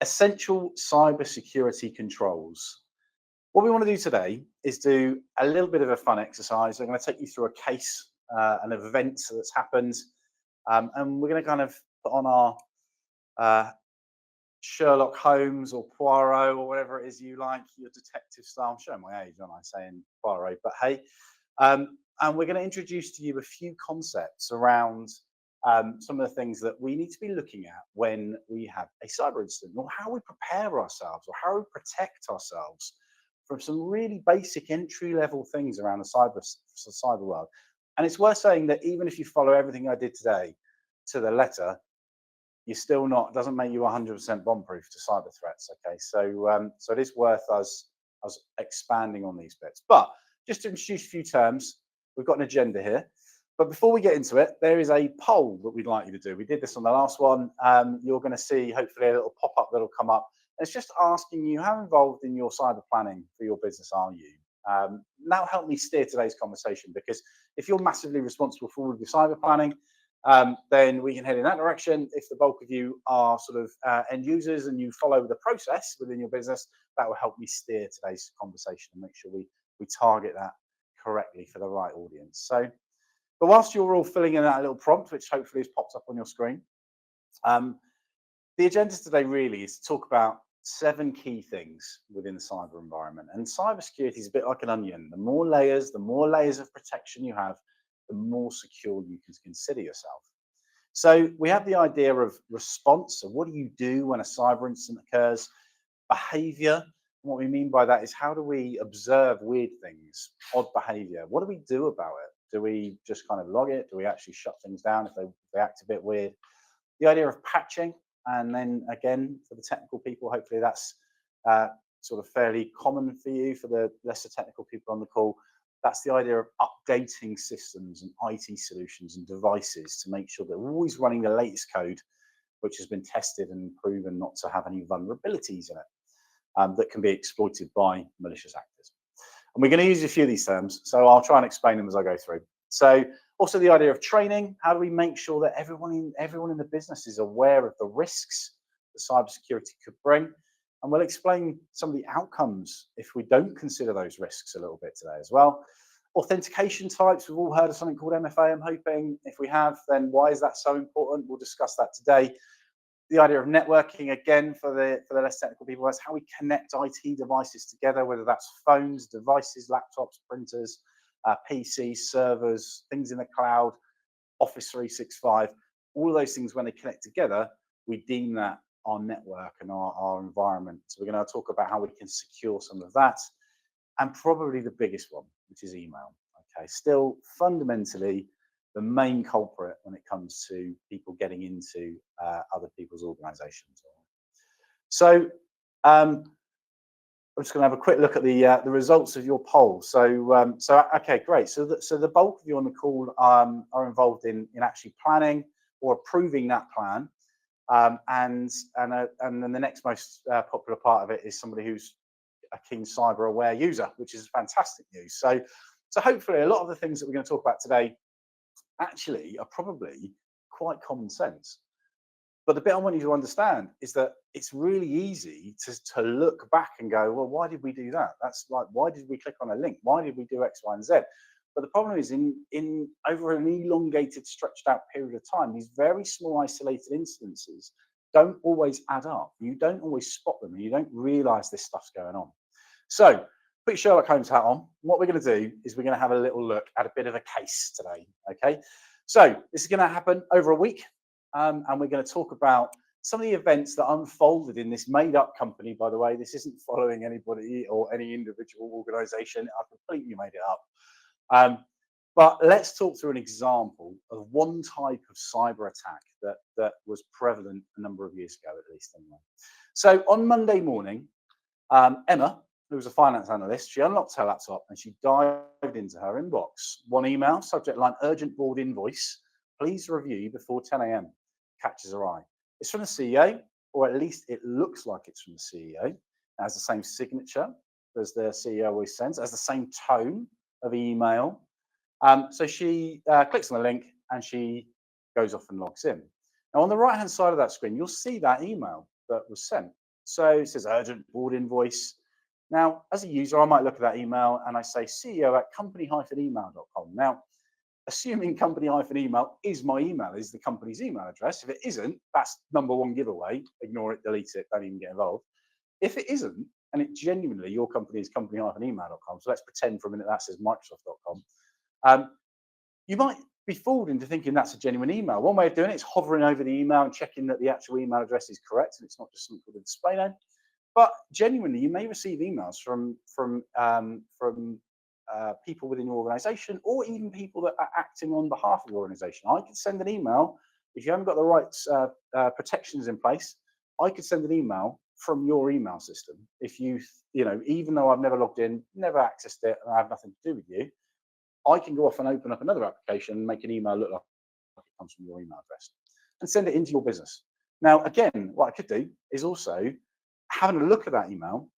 Essential cybersecurity controls. What we want to do today is do a little bit of a fun exercise. I'm going to take you through a case, an event that's happened, and we're going to kind of put on our Sherlock Holmes or Poirot or whatever it is you like, your detective style. I'm showing my age, aren't I, saying Poirot? But hey, and we're going to introduce to you a few concepts around some of the things that we need to be looking at when we have a cyber incident, or how we prepare ourselves, or how we protect ourselves from some really basic entry-level things around the cyber world. And it's worth saying that even if you follow everything I did today to the letter, you're still not, doesn't make you 100% bomb-proof to cyber threats. Okay, so so it is worth us expanding on these bits. But just to introduce a few terms, we've got an agenda here. But before we get into it, there is a poll that we'd like you to do. We did this on the last one. You're going to see hopefully a little pop-up that'll come up. It's just asking you, how involved in your cyber planning for your business are you? Now help me steer today's conversation, because if you're massively responsible for all of your cyber planning, then we can head in that direction. If the bulk of you are sort of end users and you follow the process within your business, that will help me steer today's conversation and make sure we target that correctly for the right audience. So, but whilst you're all filling in that little prompt, which hopefully has popped up on your screen, the agenda today really is to talk about 7 key things within the cyber environment. And cybersecurity is a bit like an onion. The more layers of protection you have, the more secure you can consider yourself. So we have the idea of response. So what do you do when a cyber incident occurs? Behavior. What we mean by that is, how do we observe weird things, odd behavior? What do we do about it? Do we just kind of log it? Do we actually shut things down if they act a bit weird? The idea of patching, and then again, for the technical people, hopefully that's sort of fairly common for you. For the lesser technical people on the call, that's the idea of updating systems and IT solutions and devices to make sure that we're always running the latest code, which has been tested and proven not to have any vulnerabilities in it that can be exploited by malicious actors. And we're going to use a few of these terms, so I'll try and explain them as I go through. So also the idea of training. How do we make sure that everyone in the business is aware of the risks that cybersecurity could bring? And we'll explain some of the outcomes if we don't consider those risks a little bit today as well. Authentication types. We've all heard of something called MFA, I'm hoping. If we have, then why is that so important? We'll discuss that today. The idea of networking, again, for the less technical people, that's how we connect IT devices together, whether that's phones, devices, laptops, printers, PCs, servers, things in the cloud, Office 365, all of those things, when they connect together, we deem that our network and our environment. So we're going to talk about how we can secure some of that. And probably the biggest one, which is email. Okay, still fundamentally the main culprit when it comes to people getting into other people's organizations. So I'm just going to have a quick look at the results of your poll. So okay, great. So the bulk of you on the call are involved in actually planning or approving that plan, and then the next most popular part of it is somebody who's a keen cyber aware user, which is fantastic news. So hopefully a lot of the things that we're going to talk about today actually are probably quite common sense. But the bit I want you to understand is that it's really easy to look back and go, well, why did we do that? That's like, why did we click on a link? Why did we do X, Y, and Z? But the problem is, in over an elongated, stretched out period of time, these very small isolated incidences don't always add up. You don't always spot them, and you don't realize this stuff's going on. So put your Sherlock Holmes hat on. What we're going to do is we're going to have a little look at a bit of a case today. Okay, so this is going to happen over a week. And we're going to talk about some of the events that unfolded in this made-up company. By the way, this isn't following anybody or any individual organization. I completely made it up. But let's talk through an example of one type of cyber attack that was prevalent a number of years ago, at least anyway. So on Monday morning, Emma, who was a finance analyst, she unlocked her laptop and she dived into her inbox. One email, subject line, urgent board invoice. Please review before 10 a.m. catches her eye. It's from the CEO, or at least it looks like it's from the CEO. It has the same signature as the CEO always sends, has the same tone of email. So she clicks on the link and she goes off and logs in. Now, on the right-hand side of that screen, you'll see that email that was sent. So it says urgent board invoice. Now, as a user, I might look at that email and I say ceo@company-email.com. Now, assuming company-email is my email, is the company's email address. If it isn't, that's number one giveaway. Ignore it, delete it, don't even get involved. If it isn't, and it genuinely, your company is company-email.com, so let's pretend for a minute that says microsoft.com, you might be fooled into thinking that's a genuine email. One way of doing it is hovering over the email and checking that the actual email address is correct and it's not just something called a display name. But genuinely, you may receive emails from people within your organization, or even people that are acting on behalf of your organization. I could send an email if you haven't got the right protections in place. I could send an email from your email system if you know, even though I've never logged in, never accessed it, and I have nothing to do with you. I can go off and open up another application and make an email look like it comes from your email address and send it into your business. Now, again, what I could do is also having a look at that email.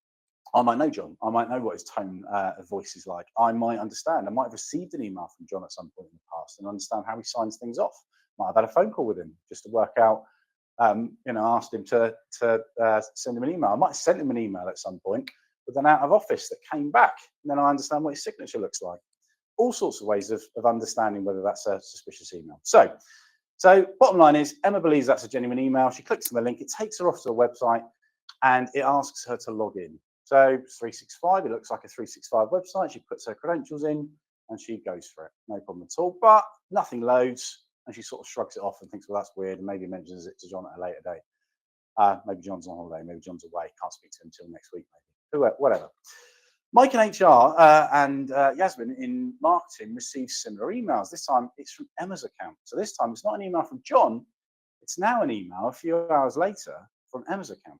I might know John. I might know what his tone of voice is like. I might understand. I might have received an email from John at some point in the past and understand how he signs things off. Might have had a phone call with him just to work out, you know, asked him to send him an email. I might have sent him an email at some point with an out of office that came back. And then I understand what his signature looks like. All sorts of ways of understanding whether that's a suspicious email. So bottom line is, Emma believes that's a genuine email. She clicks on the link. It takes her off to a website and it asks her to log in. So 365, it looks like a 365 website. She puts her credentials in and she goes for it. No problem at all, but nothing loads. And she sort of shrugs it off and thinks, well, that's weird. And maybe mentions it to John at a later date. Maybe John's on holiday. Maybe John's away. Can't speak to him until next week, maybe. Whatever. Mike in HR and Yasmin in marketing received similar emails. This time it's from Emma's account. So this time it's not an email from John. It's now an email a few hours later from Emma's account.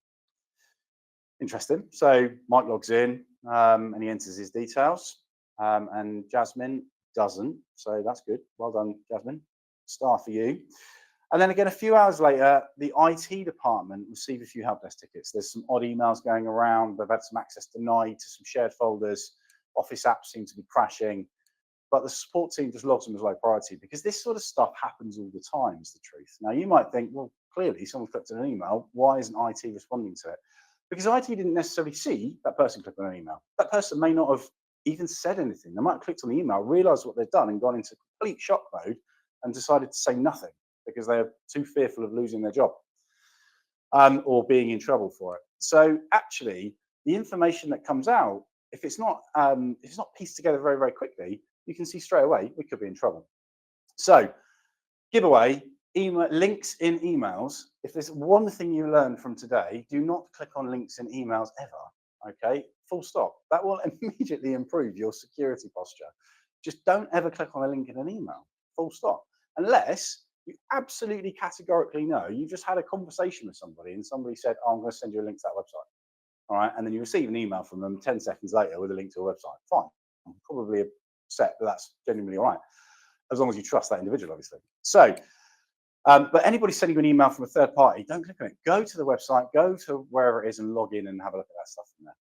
Interesting. So Mike logs in and he enters his details, and Jasmine doesn't. So that's good. Well done, Jasmine. Star for you. And then again, a few hours later, the IT department received a few help desk tickets. There's some odd emails going around. They've had some access denied to some shared folders. Office apps seem to be crashing. But the support team just logs them as low priority because this sort of stuff happens all the time, is the truth. Now, you might think, well, clearly someone clicked on an email. Why isn't IT responding to it? Because IT didn't necessarily see that person click on an email. That person may not have even said anything. They might have clicked on the email, realized what they'd done and gone into complete shock mode and decided to say nothing because they're too fearful of losing their job or being in trouble for it. So actually, the information that comes out, if it's not pieced together very, very quickly, you can see straight away we could be in trouble. So giveaway, email, links in emails. If there's one thing you learn from today, do not click on links in emails ever. Okay, full stop. That will immediately improve your security posture. Just don't ever click on a link in an email. Full stop. Unless you absolutely categorically know you just had a conversation with somebody and somebody said, oh, I'm going to send you a link to that website. All right, and then you receive an email from them 10 seconds later with a link to a website. Fine. I'm probably upset, but that's genuinely all right, as long as you trust that individual, obviously. So, but anybody sending you an email from a third party, don't click on it. Go to the website, go to wherever it is and log in and have a look at that stuff from there.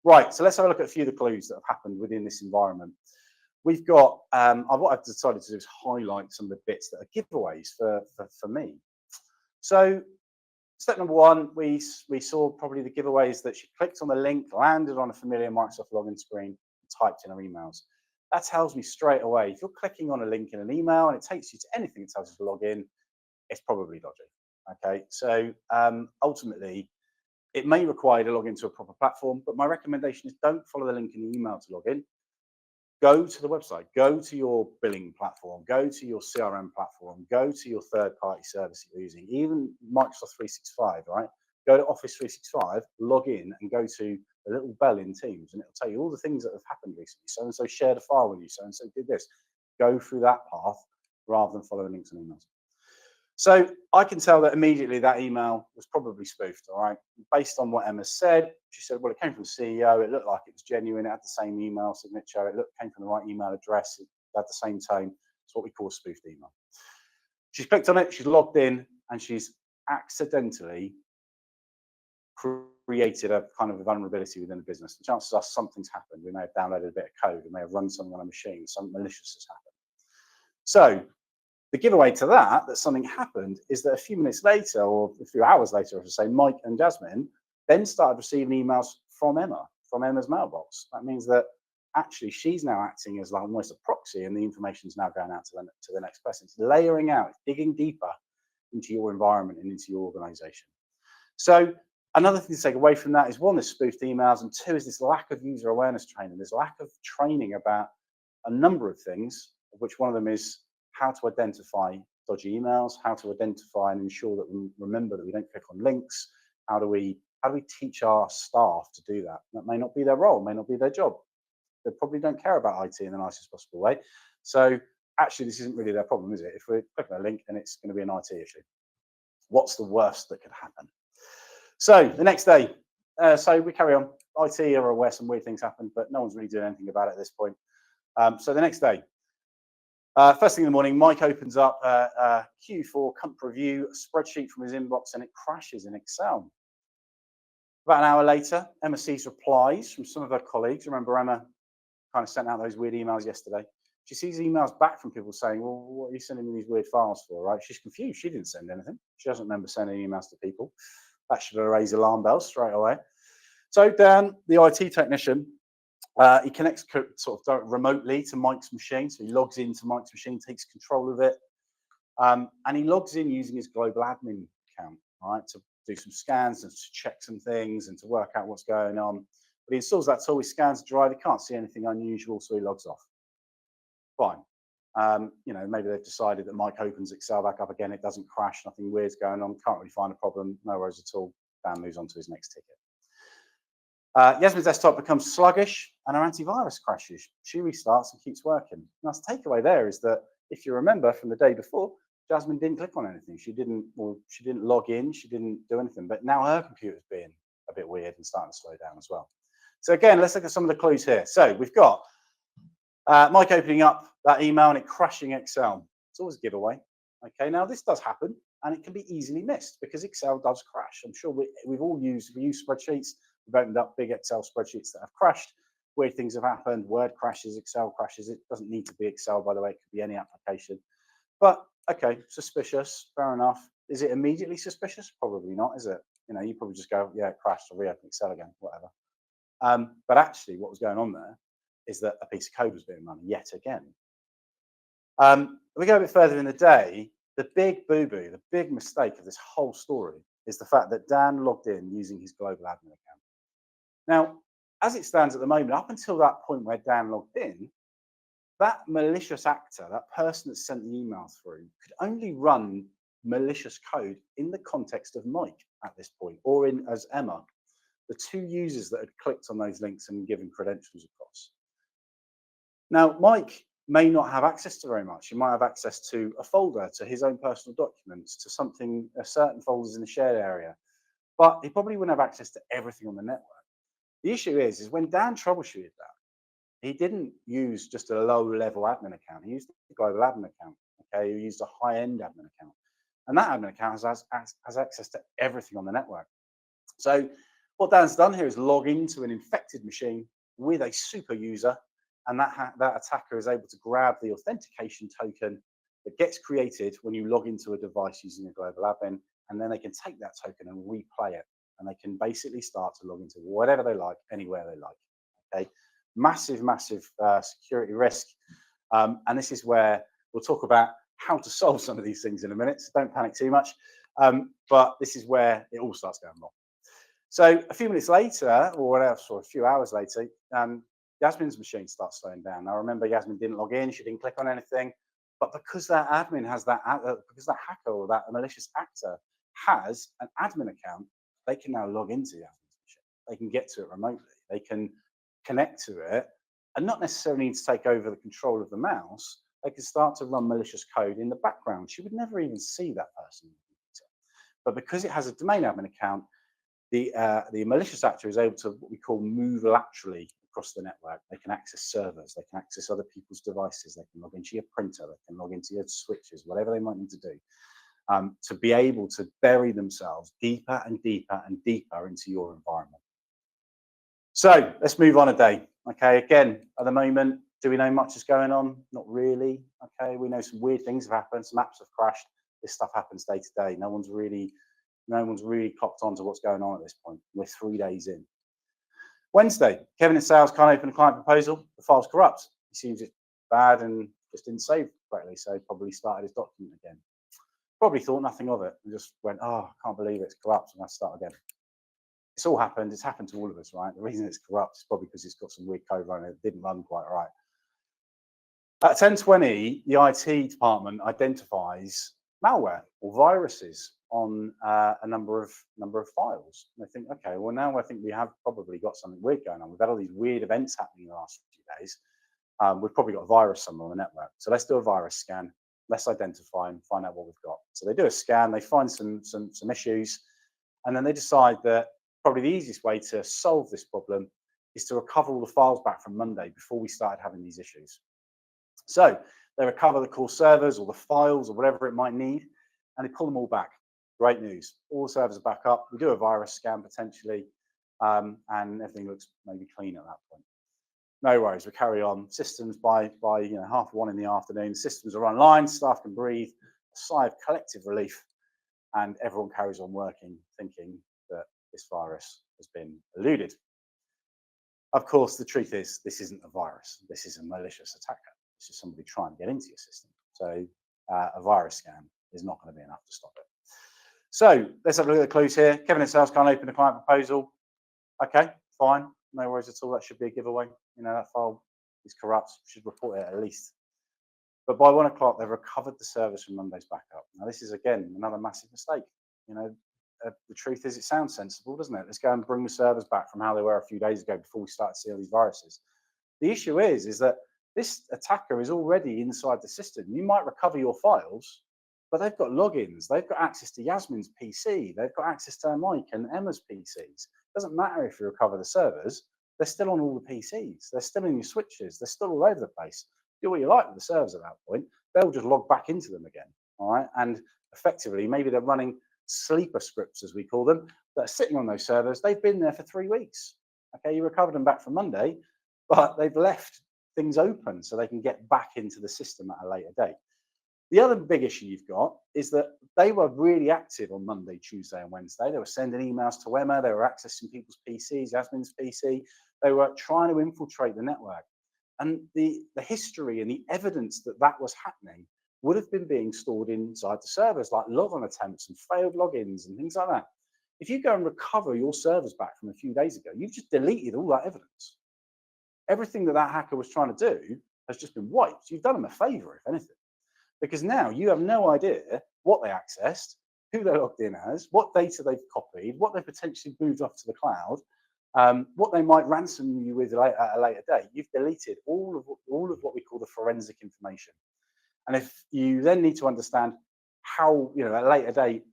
Right, so let's have a look at a few of the clues that have happened within this environment. We've got, what I've decided to do is highlight some of the bits that are giveaways for me. So step number one, we saw probably the giveaways that she clicked on the link, landed on a familiar Microsoft login screen, and typed in her emails. That tells me straight away, if you're clicking on a link in an email and it takes you to anything that tells you to log in, it's probably dodgy. Okay, so ultimately, it may require you to log into a proper platform, but my recommendation is don't follow the link in the email to log in. Go to the website, go to your billing platform, go to your CRM platform, go to your third-party service you're using, even Microsoft 365, right? Go to Office 365, log in and go to the little bell in Teams and it'll tell you all the things that have happened recently. So-and-so shared a file with you, so-and-so did this. Go through that path rather than following links and emails. So I can tell that immediately that email was probably spoofed, all right? Based on what Emma said, she said, well, it came from the CEO. It looked like it was genuine. It had the same email signature. It came from the right email address. It had the same tone. It's what we call a spoofed email. She's clicked on it. She's logged in and she's accidentally created a kind of a vulnerability within the business. The chances are something's happened. We may have downloaded a bit of code. We may have run something on a machine. Something malicious has happened. So the giveaway to that something happened is that a few minutes later, or a few hours later, I should say, Mike and Jasmine then started receiving emails from Emma's mailbox. That means that actually she's now acting as like almost a proxy, and the information is now going out to the next person. It's layering out, it's digging deeper into your environment and into your organization. So another thing to take away from that is, one, there's spoofed emails, and two is this lack of user awareness training. There's lack of training about a number of things, of which one of them is how to identify dodgy emails, how to identify and ensure that we remember that we don't click on links. How do we teach our staff to do that? That may not be their role, may not be their job. They probably don't care about IT in the nicest possible way. So actually, this isn't really their problem, is it? If we're clicking a link, then it's going to be an IT issue. What's the worst that could happen? So the next day, so we carry on. IT are aware some weird things happen, but no one's really doing anything about it at this point. So the next day, first thing in the morning, Mike opens up Q4 comp review spreadsheet from his inbox, and it crashes in Excel. About an hour later, Emma sees replies from some of her colleagues. Remember, Emma kind of sent out those weird emails yesterday. She sees emails back from people saying, well, what are you sending me these weird files for, right? She's confused. She didn't send anything. She doesn't remember sending emails to people. That should have raised alarm bells straight away. So Dan, the IT technician, he connects sort of remotely to Mike's machine. So he logs into Mike's machine, takes control of it. And he logs in using his global admin account, right, to do some scans and to check some things and to work out what's going on. But he installs that tool, he scans the drive, he can't see anything unusual, so he logs off. Fine. Maybe they've decided that Mike opens Excel back up again, it doesn't crash, nothing weird's going on, can't really find a problem, no worries at all. Dan moves on to his next ticket. Yasmin's desktop becomes sluggish and her antivirus crashes. She restarts and keeps working. Now, the takeaway there is that if you remember from the day before, Jasmine didn't click on anything. She didn't log in, she didn't do anything. But now her computer's being a bit weird and starting to slow down as well. So again, let's look at some of the clues here. So we've got Mike opening up that email and it crashing Excel. It's always a giveaway. Okay, now this does happen and it can be easily missed because Excel does crash. I'm sure we use spreadsheets. We've opened up big Excel spreadsheets that have crashed. Weird things have happened. Word crashes, Excel crashes. It doesn't need to be Excel, by the way. It could be any application. But okay, suspicious, fair enough. Is it immediately suspicious? Probably not, is it? You probably just go, yeah, it crashed, I'll reopen Excel again, whatever. But actually what was going on there is that a piece of code was being run yet again. We go a bit further in the day, the big boo-boo, the big mistake of this whole story is the fact that Dan logged in using his global admin account. Now, as it stands at the moment, up until that point where Dan logged in, that malicious actor, that person that sent the email through, could only run malicious code in the context of Mike at this point, or as Emma, the two users that had clicked on those links and given credentials across. Now, Mike may not have access to very much. He might have access to a folder, to his own personal documents, to certain folders in the shared area, but he probably wouldn't have access to everything on the network. The issue is when Dan troubleshooted that, he didn't use just a low-level admin account. He used a global admin account. Okay, he used a high-end admin account, and that admin account has access to everything on the network. So what Dan's done here is log into an infected machine with a super user, and that attacker is able to grab the authentication token that gets created when you log into a device using a global admin, and then they can take that token and replay it, and they can basically start to log into whatever they like, anywhere they like. Okay. Massive security risk. And this is where we'll talk about how to solve some of these things in a minute, so don't panic too much. But this is where it all starts going wrong. So a few minutes later, or a few hours later, Yasmin's machine starts slowing down. Now remember, Yasmin didn't log in, she didn't click on anything, but because that admin has because that hacker or that malicious actor has an admin account, they can now log into Yasmin's machine. They can get to it remotely. They can connect to it and not necessarily need to take over the control of the mouse. They can start to run malicious code in the background. She would never even see that person. But because it has a domain admin account, the malicious actor is able to what we call move laterally across the network. They can access servers, they can access other people's devices, they can log into your printer, they can log into your switches, whatever they might need to do, to be able to bury themselves deeper and deeper and deeper into your environment. So let's move on a day. Okay, again, at the moment, do we know much is going on? Not really. Okay, we know some weird things have happened, some apps have crashed. This stuff happens day to day. No one's really No one's really clocked on to what's going on at this point. We're 3 days in. Wednesday, Kevin in sales can't open a client proposal. The file's corrupt. He seems it's bad and just didn't save correctly, so he probably started his document again. Probably thought nothing of it and just went, oh, I can't believe it's corrupt, and I start again. It's all happened. It's happened to all of us, right? The reason it's corrupt is probably because it's got some weird code running. It didn't run quite right. At 10:20, the IT department identifies malware or viruses on a number of files. And they think, okay, well now I think we have probably got something weird going on. We've had all these weird events happening in the last few days. We've probably got a virus somewhere on the network. So let's do a virus scan. Let's identify and find out what we've got. So they do a scan. They find some issues, and then they decide that probably the easiest way to solve this problem is to recover all the files back from Monday before we started having these issues. So they recover the core servers or the files or whatever it might need, and they pull them all back. Great news. All the servers are back up. We do a virus scan potentially, and everything looks maybe clean at that point. No worries. We carry on. Systems by 1:30 in the afternoon. Systems are online. Staff can breathe. A sigh of collective relief, and everyone carries on working, thinking that this virus has been eluded. Of course, the truth is this isn't a virus. This is a malicious attacker. This is somebody trying to get into your system. So a virus scan is not going to be enough to stop it. So let's have a look at the clues here. Kevin in sales can't open a client proposal. Okay, fine. No worries at all. That should be a giveaway. That file is corrupt. Should report it at least. But by 1 o'clock, they've recovered the servers from Monday's backup. Now, this is, again, another massive mistake. The truth is, it sounds sensible, doesn't it? Let's go and bring the servers back from how they were a few days ago before we started to see all these viruses. The issue is that this attacker is already inside the system. You might recover your files, but they've got logins. They've got access to Yasmin's PC. They've got access to Mike and Emma's PCs. It doesn't matter if you recover the servers. They're still on all the PCs. They're still in your switches. They're still all over the place. Do what you like with the servers at that point. They'll just log back into them again, all right? And effectively, maybe they're running sleeper scripts, as we call them, that are sitting on those servers. They've been there for 3 weeks. Okay, you recovered them back from Monday, but they've left things open so they can get back into the system at a later date. The other big issue you've got is that they were really active on Monday, Tuesday, and Wednesday. They were sending emails to Emma. They were accessing people's PCs, Yasmin's PC. They were trying to infiltrate the network. And the history and the evidence that that was happening would have been being stored inside the servers, like log-on attempts and failed logins and things like that. If you go and recover your servers back from a few days ago, you've just deleted all that evidence. Everything that hacker was trying to do has just been wiped. You've done them a favor, if anything, because now you have no idea what they accessed, who they logged in as, what data they've copied, what they potentially moved off to the cloud, what they might ransom you with at a later date. You've deleted all of what we call the forensic information. And if you then need to understand how, at a later date,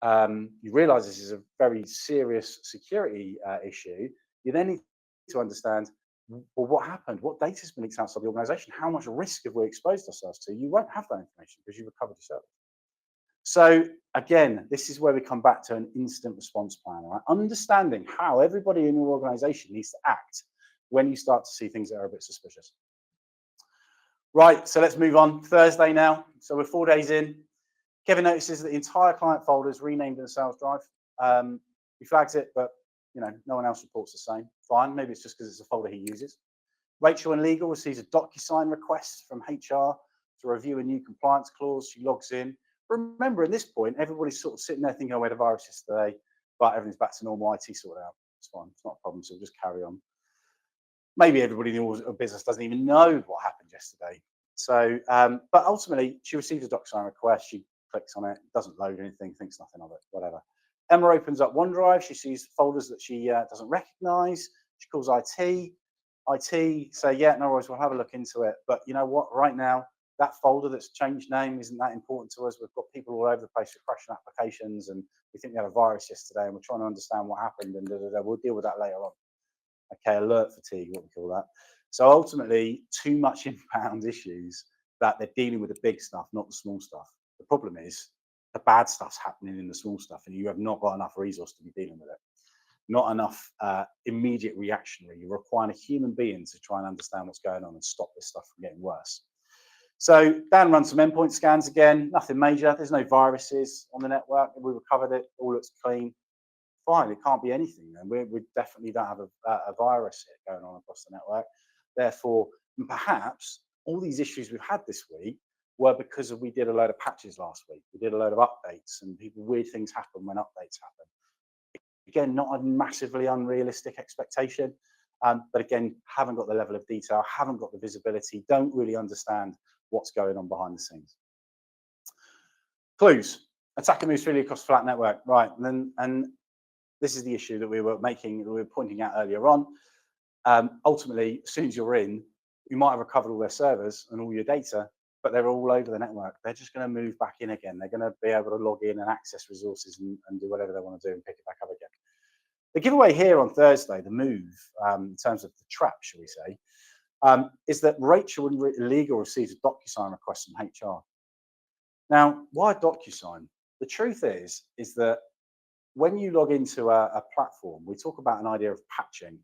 you realize this is a very serious security issue, you then need to understand, well, what happened? What data has been leaked outside the organization? How much risk have we exposed ourselves to? You won't have that information because you've recovered yourself. So again, this is where we come back to an incident response plan, right? Understanding how everybody in your organization needs to act when you start to see things that are a bit suspicious. Right, so let's move on. Thursday now. So we're 4 days in. Kevin notices that the entire client folder is renamed in the sales drive. He flags it, but no one else reports the same. Fine, maybe it's just because it's a folder he uses. Rachel in legal receives a DocuSign request from HR to review a new compliance clause. She logs in. Remember, at this point, everybody's sort of sitting there thinking, oh, we had a virus yesterday, but everything's back to normal. IT sorted out. It's fine. It's not a problem. So we'll just carry on. Maybe everybody in the business doesn't even know what happened yesterday. So, but ultimately, she receives a DocuSign request. She clicks on it, doesn't load anything, thinks nothing of it, whatever. Emma opens up OneDrive. She sees folders that she doesn't recognize. She calls IT. IT say, yeah, no worries, we'll have a look into it. But you know what? Right now, that folder that's changed name isn't that important to us. We've got people all over the place with crashing applications, and we think we had a virus yesterday, and we're trying to understand what happened, and we'll deal with that later on. Okay, alert fatigue, what we call that. So ultimately, too much inbound issues that they're dealing with the big stuff, not the small stuff. The problem is the bad stuff's happening in the small stuff, and you have not got enough resource to be dealing with it. Not enough immediate reactionary. You're requiring a human being to try and understand what's going on and stop this stuff from getting worse. So Dan runs some endpoint scans again, nothing major. There's no viruses on the network. We recovered it, all looks clean. Fine, it can't be anything then. We definitely don't have a virus here going on across the network. Therefore, perhaps all these issues we've had this week were because we did a load of patches last week. We did a load of updates, and weird things happen when updates happen. Again, not a massively unrealistic expectation, but again, haven't got the level of detail, haven't got the visibility, don't really understand what's going on behind the scenes. Clues. Attacker moves freely across flat network. Right, and this is the issue that we were pointing out earlier on. Ultimately, as soon as you're in, you might have recovered all their servers and all your data, but they're all over the network. They're just going to move back in again. They're going to be able to log in and access resources and do whatever they want to do and pick it back up again. The giveaway here on Thursday, the move, in terms of the trap, shall we say, is that Rachel in legal receives a DocuSign request from HR. Now, why DocuSign? The truth is that when you log into a platform, we talk about an idea of patching,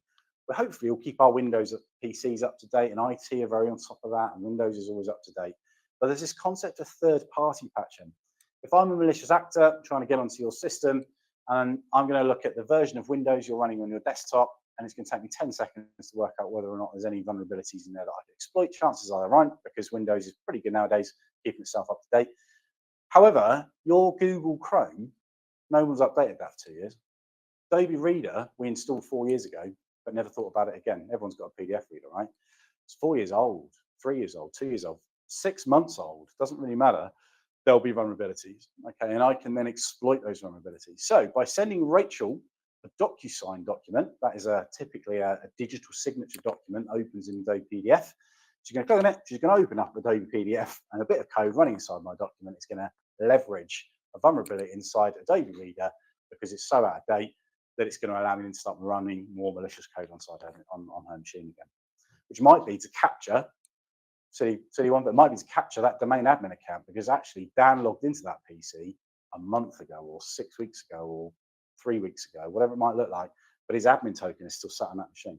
but hopefully we'll keep our Windows PCs up to date, and IT are very on top of that, and Windows is always up to date. But there's this concept of third-party patching. If I'm a malicious actor trying to get onto your system, and I'm going to look at the version of Windows you're running on your desktop, and it's going to take me 10 seconds to work out whether or not there's any vulnerabilities in there that I can exploit. Chances are there aren't, because Windows is pretty good nowadays, keeping itself up to date. However, your Google Chrome, no one's updated that for 2 years. Adobe Reader, we installed 4 years ago, but never thought about it again. Everyone's got a PDF reader, right? It's 4 years old, 3 years old, 2 years old, 6 months old, doesn't really matter. There'll be vulnerabilities, okay? And I can then exploit those vulnerabilities. So by sending Rachel a DocuSign document, that is typically a digital signature document, opens in Adobe PDF. She's going to click on it, she's going to open up Adobe PDF, and a bit of code running inside my document is going to leverage a vulnerability inside Adobe Reader because it's so out of date that it's going to allow me to start running more malicious code on her machine again, which might be to capture, silly one, but it might be to capture that domain admin account, because actually Dan logged into that PC a month ago or 6 weeks ago or 3 weeks ago, whatever it might look like, but his admin token is still sat on that machine.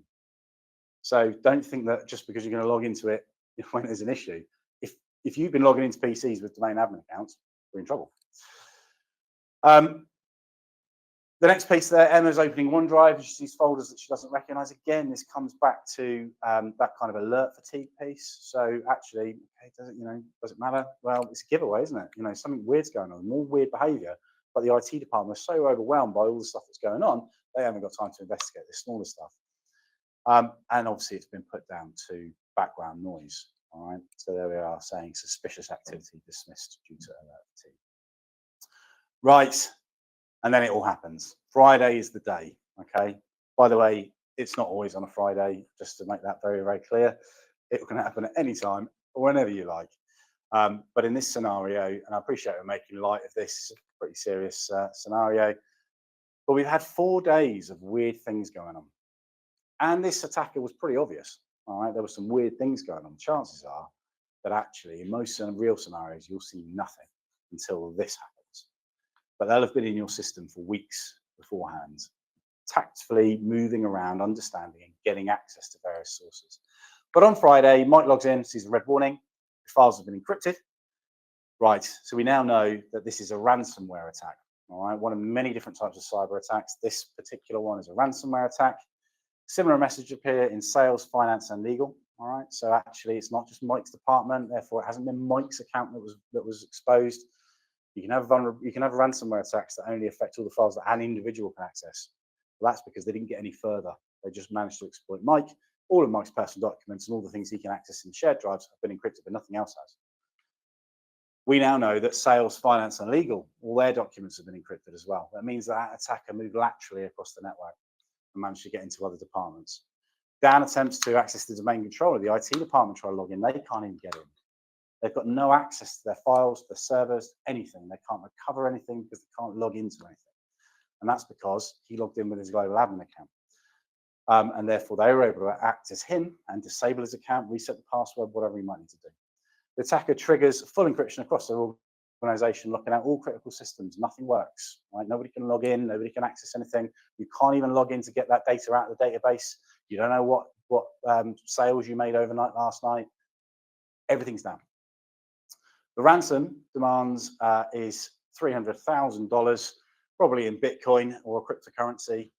So don't think that just because you're going to log into it when there's an issue. If you've been logging into PCs with domain admin accounts, we're in trouble. The next piece there, Emma's opening OneDrive, and she sees folders that she doesn't recognize. Again, this comes back to that kind of alert fatigue piece. So actually, okay, does it matter? Well, it's a giveaway, isn't it? Something weird's going on, more weird behavior, but the IT department is so overwhelmed by all the stuff that's going on, they haven't got time to investigate the smaller stuff. And obviously it's been put down to background noise. All right, so there we are, saying suspicious activity dismissed due to alert fatigue. Right, and then it all happens. Friday is the day, okay? By the way, it's not always on a Friday, just to make that very, very clear. It can happen at any time, or whenever you like. But in this scenario, and I appreciate we're making light of this, it's a pretty serious scenario, but we've had 4 days of weird things going on. And this attacker was pretty obvious, all right? There were some weird things going on. Chances are that actually, in most real scenarios, you'll see nothing until this happens. But they'll have been in your system for weeks beforehand, tactfully moving around, understanding and getting access to various sources. But on Friday, Mike logs in, sees a red warning, the files have been encrypted. Right, so we now know that this is a ransomware attack, all right? One of many different types of cyber attacks. This particular one is a ransomware attack. Similar message appear in sales, finance, and legal. All right, so actually, it's not just Mike's department. Therefore, it hasn't been Mike's account that was exposed. You can have ransomware attacks that only affect all the files that an individual can access. Well, that's because they didn't get any further. They just managed to exploit Mike. All of Mike's personal documents and all the things he can access in shared drives have been encrypted, but nothing else has. We now know that sales, finance, and legal, all their documents have been encrypted as well. That means that attacker moved laterally across the network and managed to get into other departments. Dan attempts to access the domain controller. The IT department try to log in. They can't even get in. They've got no access to their files, their servers, anything. They can't recover anything because they can't log into anything. And that's because he logged in with his global admin account. And therefore, they were able to act as him and disable his account, reset the password, whatever he might need to do. The attacker triggers full encryption across their organization, looking at all critical systems. Nothing works. Right? Nobody can log in. Nobody can access anything. You can't even log in to get that data out of the database. You don't know what sales you made overnight last night. Everything's down. The ransom demands is $300,000, probably in Bitcoin or cryptocurrency,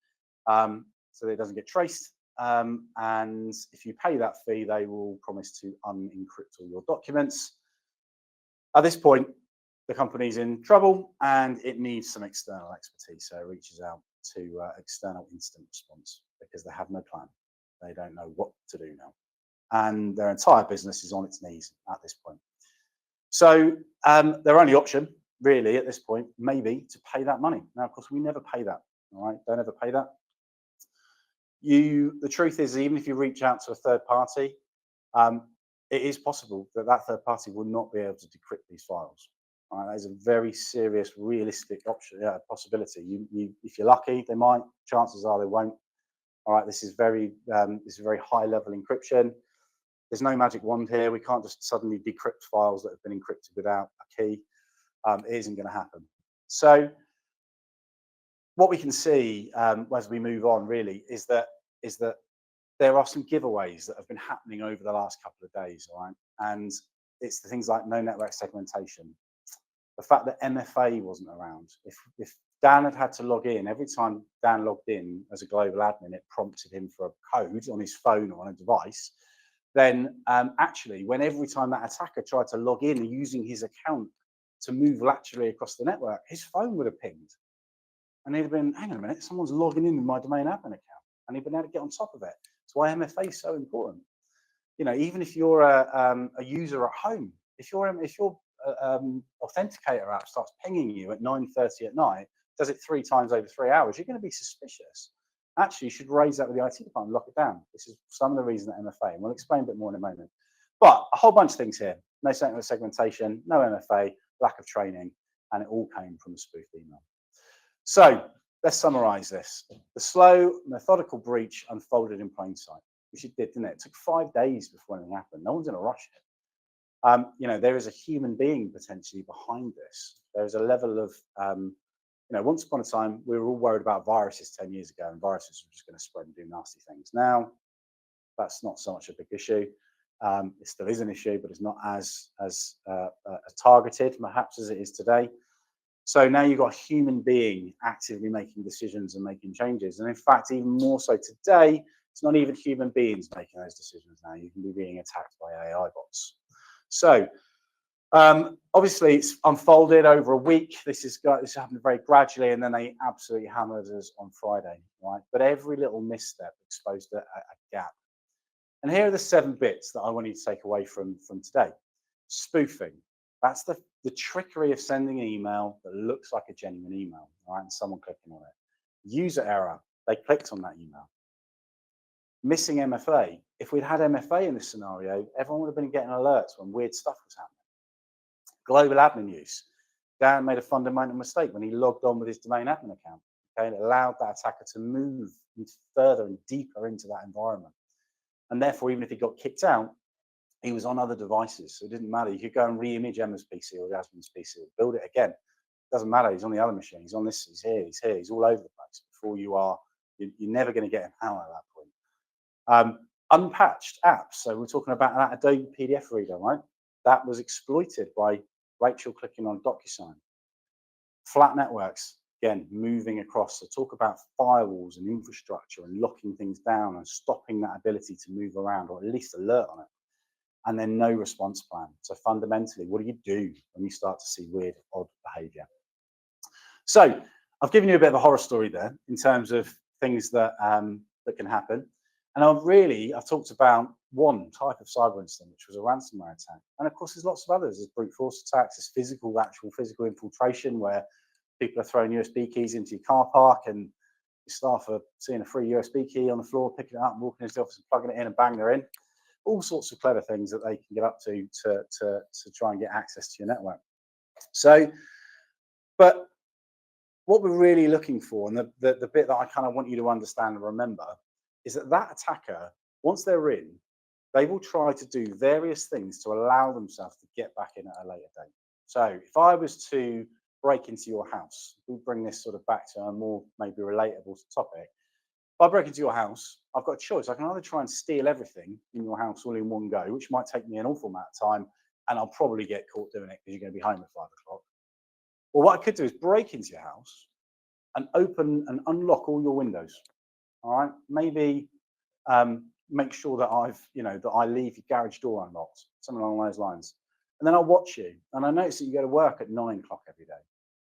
so that it doesn't get traced. And if you pay that fee, they will promise to unencrypt all your documents. At this point, the company's in trouble and it needs some external expertise. So it reaches out to external incident response because they have no plan. They don't know what to do now. And their entire business is on its knees at this point. So their only option, really, at this point, may be to pay that money. Now, of course, we never pay that. All right, don't ever pay that. The truth is, even if you reach out to a third party, it is possible that that third party will not be able to decrypt these files. Right, that is a very serious, realistic option, possibility. If you're lucky, they might. Chances are they won't. All right, this is very high level encryption. There's no magic wand here. We can't just suddenly decrypt files that have been encrypted without a key. It isn't going to happen. So what we can see as we move on really is that there are some giveaways that have been happening over the last couple of days, all right? And it's the things like no network segmentation. The fact that MFA wasn't around. If Dan had to log in, every time Dan logged in as a global admin, it prompted him for a code on his phone or on a device. Then actually, when every time that attacker tried to log in using his account to move laterally across the network, his phone would have pinged. And he'd have been, hang on a minute, someone's logging in with my domain admin account. And he'd been able to get on top of it. That's why MFA is so important. You know, even if you're a user at home, if your authenticator app starts pinging you at 9:30 at night, does it 3 times over 3 hours, you're going to be suspicious. Actually, you should raise that with the IT department, lock it down. This is some of the reason that MFA, and we'll explain a bit more in a moment. But a whole bunch of things here. No network segmentation, no MFA, lack of training, and it all came from a spoofed email. So let's summarize this. The slow, methodical breach unfolded in plain sight, which it did, didn't it? It took 5 days before anything happened. No one's in a rush here. You know, there is a human being potentially behind this. There's a level of you know, once upon a time, we were all worried about viruses 10 years ago, and viruses were just going to spread and do nasty things. Now, that's not so much a big issue. It still is an issue, but it's not as targeted, perhaps, as it is today. So now you've got a human being actively making decisions and making changes. And in fact, even more so today, it's not even human beings making those decisions now. You can be being attacked by AI bots. So obviously, it's unfolded over a week. This happened very gradually, and then they absolutely hammered us on Friday, right? But every little misstep exposed a gap. And here are the 7 bits that I want you to take away from today. Spoofing. That's the trickery of sending an email that looks like a genuine email, right? And someone clicking on it. User error. They clicked on that email. Missing MFA. If we'd had MFA in this scenario, everyone would have been getting alerts when weird stuff was happening. Global admin use. Dan made a fundamental mistake when he logged on with his domain admin account. Okay, and it allowed that attacker to move further and deeper into that environment. And therefore, even if he got kicked out, he was on other devices. So it didn't matter. You could go and re-image Emma's PC or Jasmine's PC or build it again. It doesn't matter. He's on the other machine. He's on this. He's here. He's here. He's all over the place. Before you're never going to get him out at that point. Unpatched apps. So we're talking about that Adobe PDF reader, right? That was exploited by Rachel clicking on DocuSign. Flat networks, again, moving across. So talk about firewalls and infrastructure and locking things down and stopping that ability to move around, or at least alert on it. And then no response plan. So fundamentally, what do you do when you start to see weird, odd behavior? So I've given you a bit of a horror story there in terms of things that can happen. And I've talked about one type of cyber incident, which was a ransomware attack. And of course, there's lots of others. There's brute force attacks, there's actual physical infiltration, where people are throwing USB keys into your car park and your staff are seeing a free USB key on the floor, picking it up and walking into the office and plugging it in and bang, they're in. All sorts of clever things that they can get up to try and get access to your network. So, but what we're really looking for, and the bit that I kind of want you to understand and remember, is that attacker, once they're in, they will try to do various things to allow themselves to get back in at a later date. So if I was to break into your house, we'll bring this sort of back to a more maybe relatable topic. If I break into your house, I've got a choice. I can either try and steal everything in your house all in one go, which might take me an awful amount of time and I'll probably get caught doing it because you're going to be home at 5 o'clock. Well, what I could do is break into your house and open and unlock all your windows. All right, maybe make sure that that I leave your garage door unlocked, something along those lines. And then I'll watch you, and I notice that you go to work at 9 o'clock every day,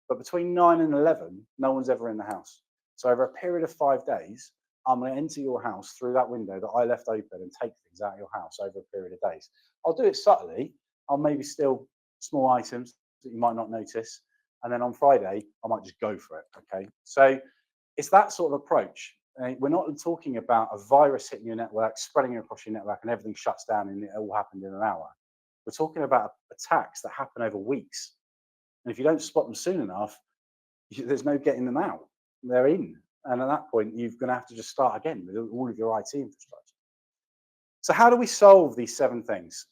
but between 9 and 11, no one's ever in the house. So over a period of 5 days, I'm going to enter your house through that window that I left open and take things out of your house over a period of days. I'll do it subtly. I'll maybe steal small items that you might not notice. And then on Friday, I might just go for it. Okay. So it's that sort of approach. We're not talking about a virus hitting your network, spreading across your network, and everything shuts down and it all happened in an hour. We're talking about attacks that happen over weeks. And if you don't spot them soon enough, there's no getting them out. They're in. And at that point, you're going to have to just start again with all of your IT infrastructure. So how do we solve these 7 things?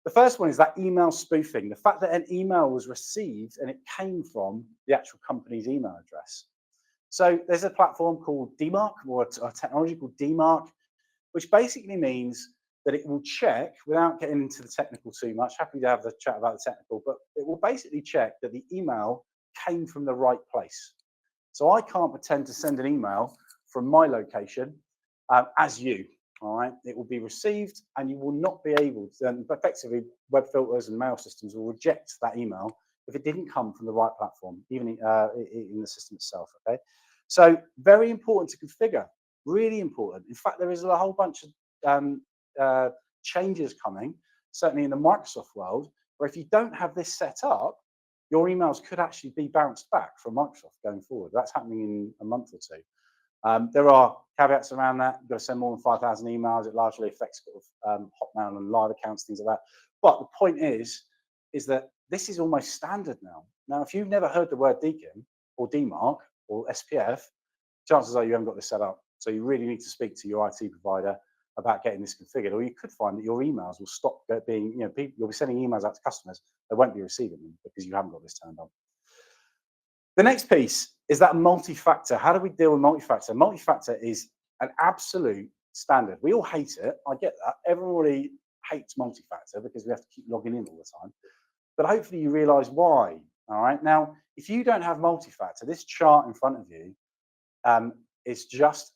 The first one is that email spoofing, the fact that an email was received and it came from the actual company's email address. So there's a platform called DMARC, or a technology called DMARC, which basically means that it will check, without getting into the technical too much, happy to have the chat about the technical, but it will basically check that the email came from the right place. So I can't pretend to send an email from my location as you, all right? It will be received and you will not be able to, and effectively web filters and mail systems will reject that email if it didn't come from the right platform, even in the system itself, okay? So very important to configure, really important. In fact, there is a whole bunch of changes coming, certainly in the Microsoft world, where if you don't have this set up, your emails could actually be bounced back from Microsoft going forward. That's happening in a month or two. There are caveats around that. You've got to send more than 5,000 emails. It largely affects sort of Hotmail and live accounts, things like that. But the point is that this is almost standard now. Now, if you've never heard the word DKIM or DMARC or SPF, chances are you haven't got this set up. So you really need to speak to your IT provider about getting this configured, or you could find that your emails will stop being, you'll be sending emails out to customers, they won't be receiving them because you haven't got this turned on. The next piece is that multi-factor. How do we deal with multi-factor? Multi-factor is an absolute standard. We all hate it. I get that. Everybody hates multi-factor because we have to keep logging in all the time. But hopefully you realize why. All right. Now, if you don't have multi-factor, this chart in front of you is just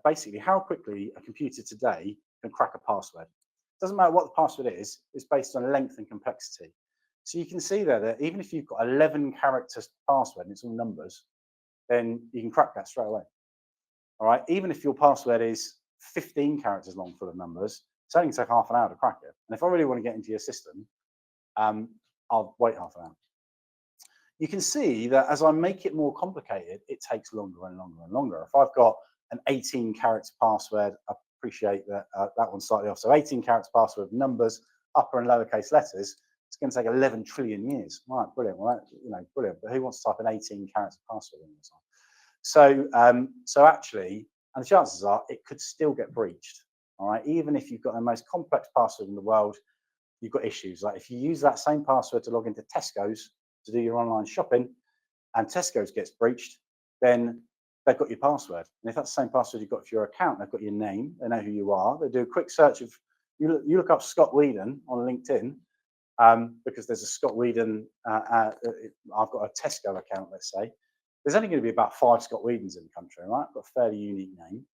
basically how quickly a computer today can crack a password. Doesn't matter what the password is, it's based on length and complexity. So you can see there that even if you've got 11 characters password and it's all numbers, then you can crack that straight away. All right. Even if your password is 15 characters long full of numbers, it's only going to take half an hour to crack it. And if I really want to get into your system, I'll wait half an hour. You can see that as I make it more complicated, it takes longer and longer and longer. If I've got an 18 character password, I appreciate that that one's slightly off. So 18 character password, numbers, upper and lowercase letters, it's going to take 11 trillion years. Right, brilliant. Well, brilliant. But who wants to type an 18 character password in this time? So actually, and the chances are it could still get breached. All right, even if you've got the most complex password in the world, you've got issues. Like if you use that same password to log into Tesco's to do your online shopping and Tesco's gets breached, then they've got your password. And if that's the same password you've got for your account, they've got your name, they know who you are. They do a quick search of, you look up Scott Weedon on LinkedIn, because there's a Scott Weedon, I've got a Tesco account, let's say. There's only going to be about 5 Scott Weedons in the country, right? I've got a fairly unique name.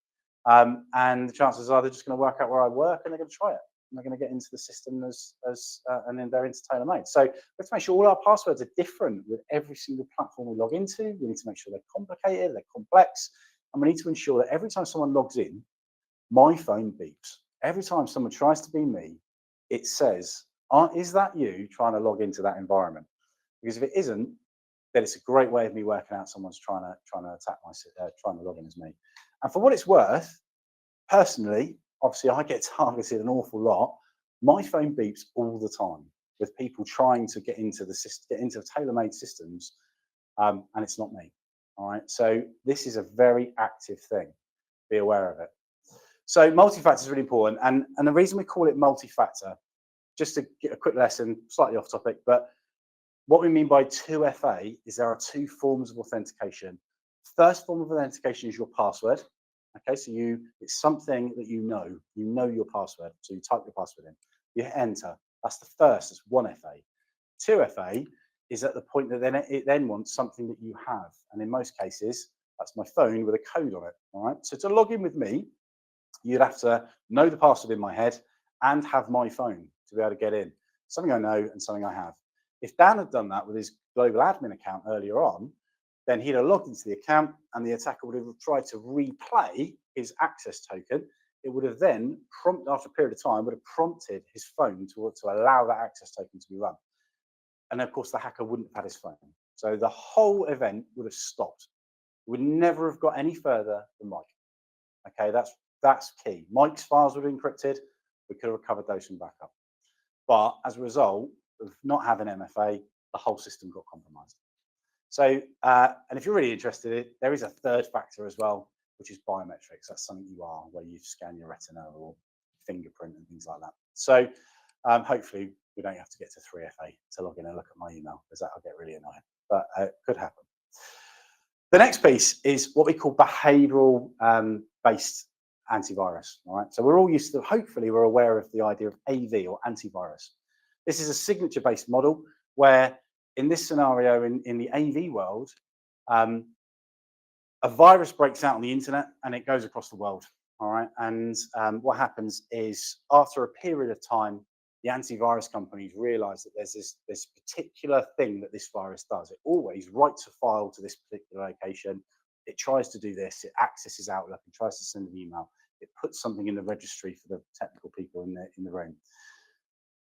And the chances are they're just going to work out where I work and they're going to try it. And they're going to get into the system and then they're into tailor-made. So we have to make sure all our passwords are different with every single platform we log into. We need to make sure they're complicated, they're complex, and we need to ensure that every time someone logs in, my phone beeps. Every time someone tries to be me, it says, is that you trying to log into that environment? Because if it isn't, then it's a great way of me working out someone's trying to attack trying to log in as me. And for what it's worth, personally, obviously I get targeted an awful lot. My phone beeps all the time with people trying to get into the system, get into tailor-made systems, and it's not me. All right. So this is a very active thing. Be aware of it. So multi-factor is really important, and the reason we call it multi-factor, just to get a quick lesson, slightly off topic, but what we mean by 2FA is there are 2 forms of authentication. First form of authentication is your password. Okay, so it's something that you know your password. So you type your password in, you hit enter, That's the first, it's 1FA. 2FA is at the point that then it then wants something that you have. And in most cases, that's my phone with a code on it. All right. So to log in with me, you'd have to know the password in my head and have my phone to be able to get in. Something I know and something I have. If Dan had done that with his global admin account earlier on, then he'd have logged into the account and the attacker would have tried to replay his access token. It would have then prompted, after a period of time, would have prompted his phone to allow that access token to be run. And of course, the hacker wouldn't have had his phone. So the whole event would have stopped. It would never have got any further than Mike. Okay, that's key. Mike's files were encrypted. We could have recovered those from backup. But as a result of not having MFA, the whole system got compromised. So, and if you're really interested, there is a third factor as well, which is biometrics. That's something you are, where you scan your retina or fingerprint and things like that. So hopefully we don't have to get to 3FA to log in and look at my email, because that'll get really annoying, but it could happen. The next piece is what we call behavioral based antivirus. All right. So we're all used to, hopefully we're aware of the idea of AV or antivirus. This is a signature based model where in this scenario, in the AV world, a virus breaks out on the internet and it goes across the world. All right. And what happens is after a period of time, the antivirus companies realize that there's this particular thing that this virus does. It always writes a file to this particular location. It tries to do this. It accesses Outlook and tries to send an email. It puts something in the registry for the technical people in the room.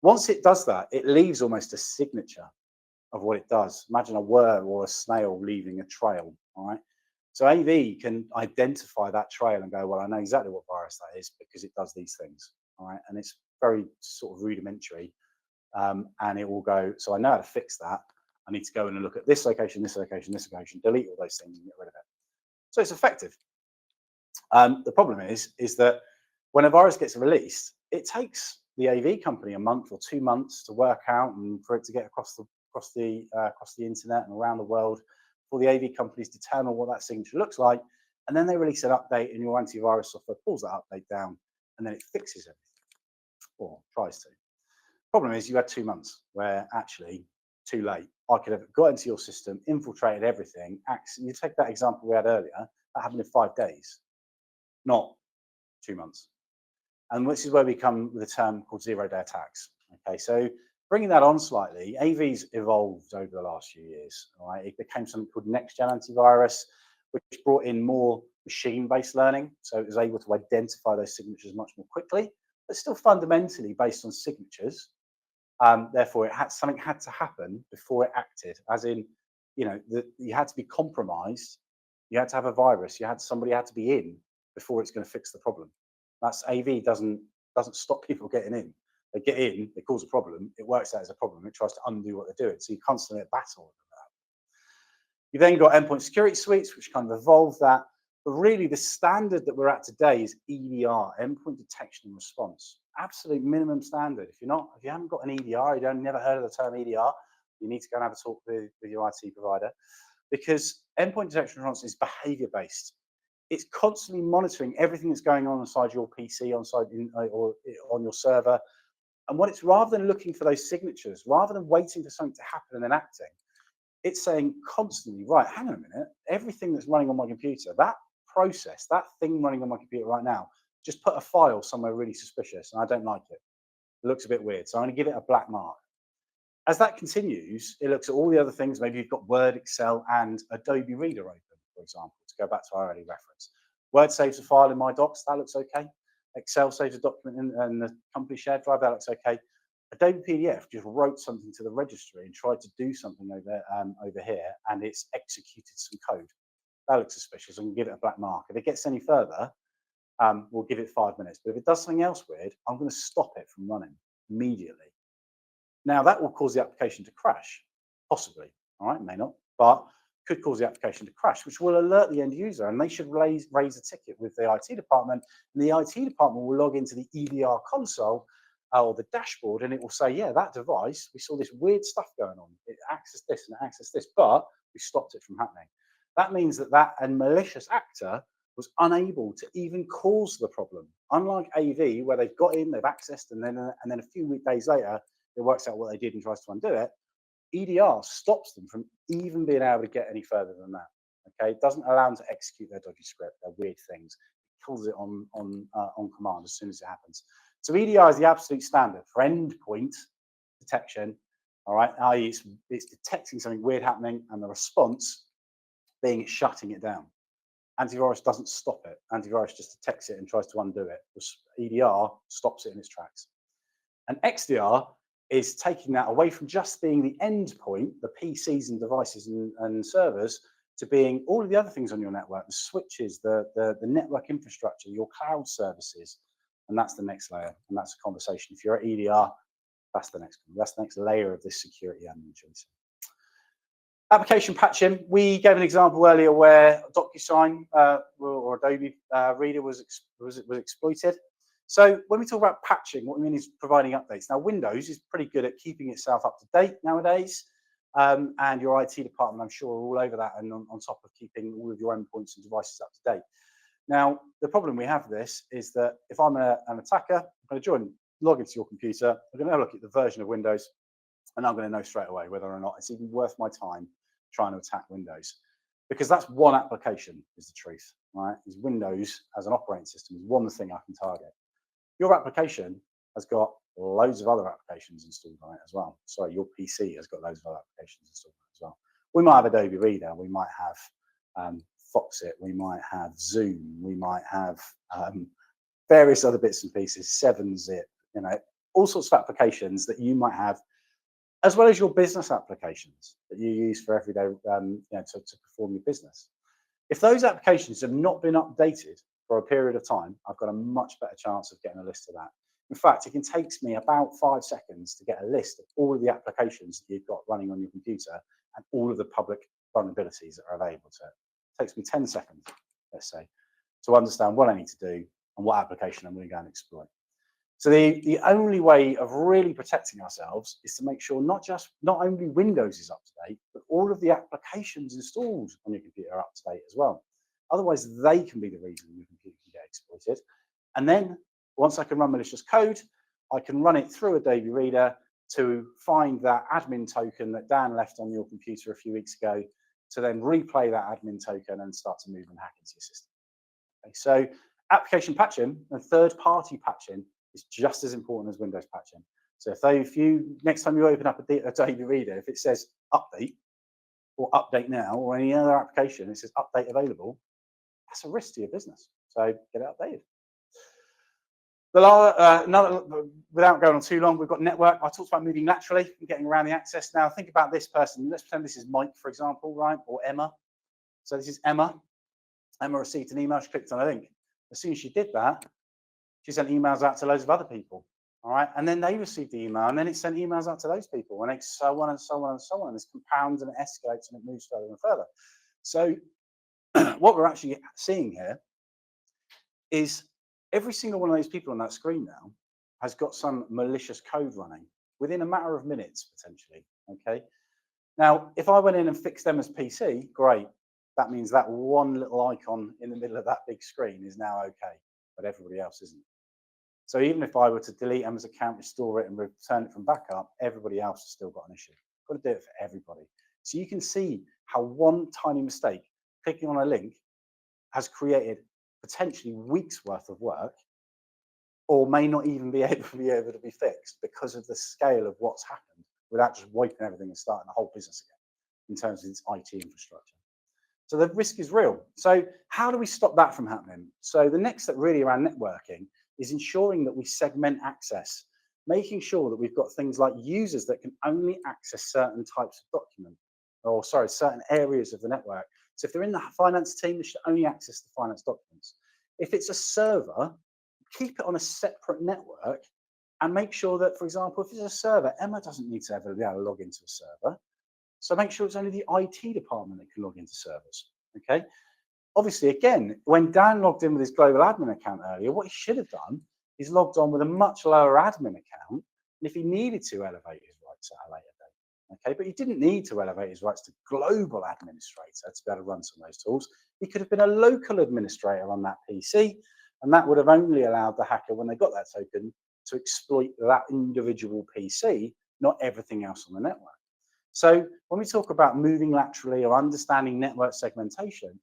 Once it does that, it leaves almost a signature of what it does. Imagine a worm or a snail leaving a trail. All right. So AV can identify that trail and go, well, I know exactly what virus that is because it does these things. All right. And it's very sort of rudimentary. And it will go, so I know how to fix that. I need to go in and look at this location, this location, this location, delete all those things and get rid of it. So it's effective. The problem is that when a virus gets released, it takes the AV company a month or 2 months to work out and for it to get across the internet and around the world, for the AV companies to determine what that signature looks like, and then they release an update and your antivirus software pulls that update down and then it fixes everything, or tries to. Problem is you had 2 months where actually too late. I could have got into your system, infiltrated everything. You take that example we had earlier, that happened in 5 days, not 2 months. And this is where we come with a term called zero-day attacks. Okay, so bringing that on slightly, AV's evolved over the last few years. Right? It became something called next-gen antivirus, which brought in more machine-based learning. So it was able to identify those signatures much more quickly, but still fundamentally based on signatures. Therefore, something had to happen before it acted. As in, you had to be compromised. You had to have a virus. Somebody had to be in before it's going to fix the problem. That's AV doesn't stop people getting in. They get in, they cause a problem, it works out as a problem, it tries to undo what they're doing. So you're constantly at battle with that. You've then got endpoint security suites, which kind of evolve that. But really the standard that we're at today is EDR, endpoint detection and response. Absolute minimum standard. If you haven't got an EDR, never heard of the term EDR, you need to go and have a talk with your IT provider, because endpoint detection and response is behavior based. It's constantly monitoring everything that's going on inside your PC, or on your server. And what it's, rather than looking for those signatures, rather than waiting for something to happen and then acting, it's saying constantly, right, hang on a minute, everything that's running on my computer, that process, that thing running on my computer right now, just put a file somewhere really suspicious and I don't like it. It looks a bit weird. So I'm going to give it a black mark. As that continues, it looks at all the other things. Maybe you've got Word, Excel, and Adobe Reader open, for example, to go back to our early reference. Word saves a file in my docs, that looks okay. Excel saves a document in the company shared drive, that looks okay. Adobe PDF just wrote something to the registry and tried to do something over here, and it's executed some code. That looks suspicious. I'm going to give it a black mark. If it gets any further, we'll give it 5 minutes. But if it does something else weird, I'm going to stop it from running immediately. Now, that will cause the application to crash, possibly. All right, may not, but could cause the application to crash, which will alert the end user, and they should raise a ticket with the IT department, and the IT department will log into the EDR console or the dashboard, and it will say, yeah, that device, we saw this weird stuff going on. It accessed this and it accessed this, but we stopped it from happening. That means that a malicious actor was unable to even cause the problem. Unlike AV, where they've got in, they've accessed, and then a few days later, it works out what they did and tries to undo it, EDR stops them from even being able to get any further than that. Okay, it doesn't allow them to execute their dodgy script, their weird things. It kills it on command as soon as it happens. So EDR is the absolute standard for endpoint detection. All right, i.e., it's detecting something weird happening, and the response being it's shutting it down. Antivirus doesn't stop it. Antivirus just detects it and tries to undo it. EDR stops it in its tracks. And XDR is taking that away from just being the endpoint, the PCs and devices and servers, to being all of the other things on your network, the switches, the network infrastructure, your cloud services. And that's the next layer. And that's a conversation. If you're at EDR, that's the next layer of this security onion. Application patching. We gave an example earlier where DocuSign or Adobe Reader was exploited. So when we talk about patching, what we mean is providing updates. Now, Windows is pretty good at keeping itself up to date nowadays, and your IT department, I'm sure, are all over that and on top of keeping all of your endpoints and devices up to date. Now, the problem we have with this is that if I'm an attacker, I'm going to log into your computer, I'm going to look at the version of Windows, and I'm going to know straight away whether or not it's even worth my time trying to attack Windows. Because that's one application, is the truth, right? Is Windows as an operating system is one thing I can target. Your application has got loads of other applications installed on it as well. Sorry, your PC has got loads of other applications installed on it as well. We might have Adobe Reader, we might have Foxit, we might have Zoom, we might have various other bits and pieces, 7-Zip, you know, all sorts of applications that you might have, as well as your business applications that you use for everyday, you know, to perform your business. If those applications have not been updated for a period of time, I've got a much better chance of getting a list of that. In fact, it can take me about 5 seconds to get a list of all of the applications that you've got running on your computer and all of the public vulnerabilities that are available to it. It takes me 10 seconds, let's say, to understand what I need to do and what application I'm going to go and exploit. So the only way of really protecting ourselves is to make sure not only Windows is up to date, but all of the applications installed on your computer are up to date as well. Otherwise, they can be the reason your computer can get exploited. And then once I can run malicious code, I can run it through Adobe Reader to find that admin token that Dan left on your computer a few weeks ago, to then replay that admin token and start to move and hack into your system. Okay, so application patching and third-party patching is just as important as Windows patching. So if you next time you open up Adobe Reader, if it says update or update now or any other application, it says update available, that's a risk to your business. So get it updated. Without going on too long, we've got network. I talked about moving laterally and getting around the access. Now think about this person. Let's pretend this is Mike, for example, right? Or Emma. So this is Emma. Emma received an email. She clicked on a link. As soon as she did that, she sent emails out to loads of other people. All right. And then they received the email, and then it sent emails out to those people, and it's so on and so on and so on. This compounds and it escalates and it moves further and further. So what we're actually seeing here is every single one of those people on that screen now has got some malicious code running within a matter of minutes, potentially. Okay. Now, if I went in and fixed Emma's PC, great. That means that one little icon in the middle of that big screen is now okay, but everybody else isn't. So even if I were to delete Emma's account, restore it, and return it from backup, everybody else has still got an issue. Got to do it for everybody. So you can see how one tiny mistake, clicking on a link, has created potentially weeks worth of work, or may not even be able to be fixed because of the scale of what's happened, without just wiping everything and starting the whole business again in terms of its IT infrastructure. So the risk is real. So how do we stop that from happening? So the next step really around networking is ensuring that we segment access, making sure that we've got things like users that can only access certain types of document, or sorry, certain areas of the network. So if they're in the finance team, they should only access the finance documents. If it's a server, keep it on a separate network and make sure that, for example, if it's a server, Emma doesn't need to ever be able to log into a server. So make sure it's only the IT department that can log into servers, okay? Obviously, again, when Dan logged in with his global admin account earlier, what he should have done is logged on with a much lower admin account, and if he needed to, elevate his rights at a later date, okay? But he didn't need to elevate his rights to global administrator to be able to run some of those tools. He could have been a local administrator on that PC, and that would have only allowed the hacker, when they got that token, to exploit that individual PC not everything else on the network. So when we talk about moving laterally or understanding network segmentation,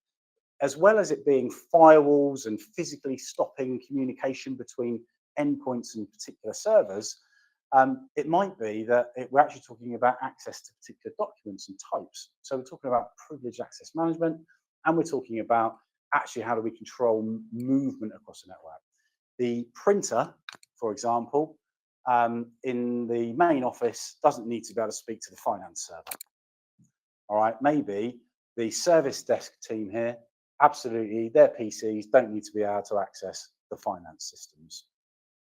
as well as it being firewalls and physically stopping communication between endpoints and particular servers, it might be that we're actually talking about access to particular documents and types. So we're talking about privileged access management, and we're talking about actually how do we control movement across the network. The printer, for example, in the main office doesn't need to be able to speak to the finance server. All right, maybe the service desk team here, absolutely, their PCs don't need to be able to access the finance systems.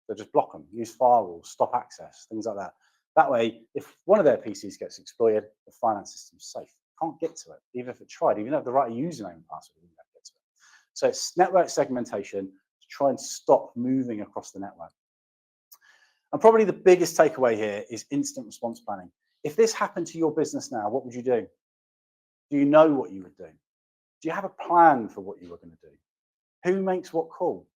So just block them, use firewalls, stop access, things like that. That way, if one of their PCs gets exploited, the finance system's safe. Can't get to it, even if it tried, even if the right username and password, you can't get to it. So it's network segmentation to try and stop moving across the network. And probably the biggest takeaway here is incident response planning. If this happened to your business now, what would you do? Do you know what you would do? Do you have a plan for what you were going to do? Who makes what call?